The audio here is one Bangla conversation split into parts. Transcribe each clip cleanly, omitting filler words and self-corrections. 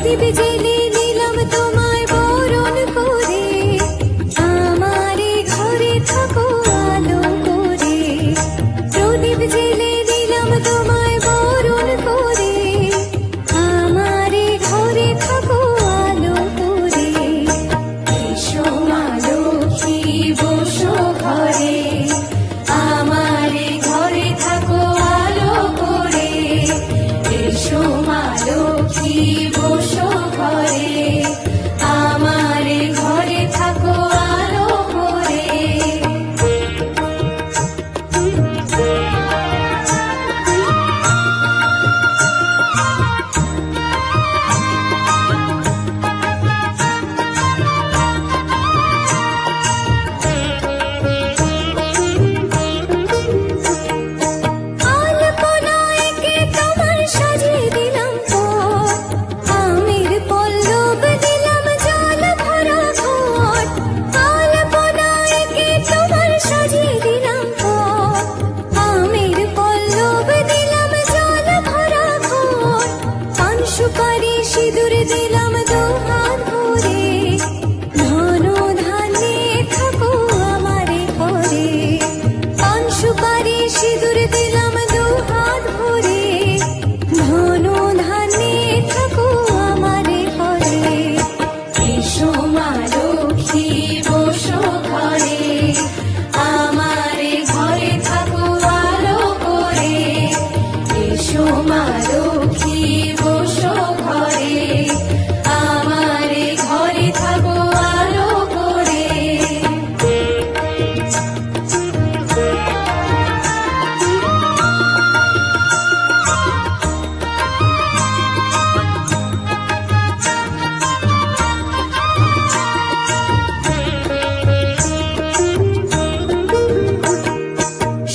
প্রদীপ জেলে নিলাম তোমায় বরণ করে, আমারে ঘরে থাকো আলো করে। প্রদীপ জেলে নিলাম তোমায় বরণ করে, আমারে ঘরে থাকো আলো করে। এসো মা লক্ষ্মী বসো ঘরে, আমারে ঘরে থাকো আলো করে। এসো মা লক্ষ্মী বসো ঘরে, আমারে ঘরে থাকো আলো করে। আলপনায় কে তোমার সাজিয়ে দিলাম পথ, আমের পল্লব দিলাম জল ভরা ঘট। আলপনায় কে তোমার সাজিয়ে দিলাম পথ, আমের পল্লব দিলাম জল ভরা ঘট। পান সুপারি সিঁদুর দিলাম দুহাত ভরে, ধন ধান্যে থাকো আমারে ঘরে। পান সুপারি সিঁদুর দিলাম দুহাত ভরে, ধন ধান্যে থাকো আমারে ঘরে। এসো মা লক্ষ্মী বসো ঘরে, আমারে ঘরে থাকো আলো করে। এসো মা লক্ষ্মী বসো ঘরে, আমারে ঘরে থাকো আলো করে।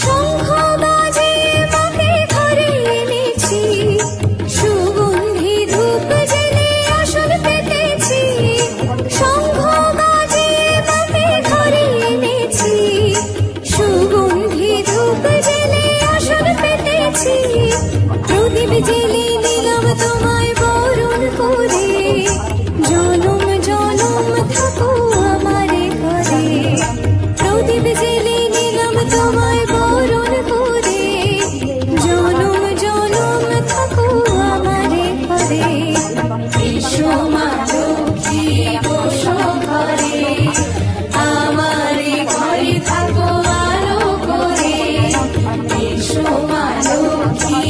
শঙ্খ বাজে মাকে ঘরে এনেছি, সুগন্ধি ধূপ জেলে আসন পেতেছি। শঙ্খ বাজে মাকে ঘরে এনেছি, সুগন্ধি ধূপ জেলে আসন পেতেছি। প্রদীপ জেলে নিলাম তোমায় বরণ করে, জনম জনম থাকো আমারে ঘরে। প্রদীপ জেলে নিলাম তোমায় বরণ করে, জনম জনম থাকো আমারে ঘরে। এসো মা লক্ষ্মী বসো ঘরে, আমারে ঘরে থাকো আলো করে। এসো মা লক্ষ্মী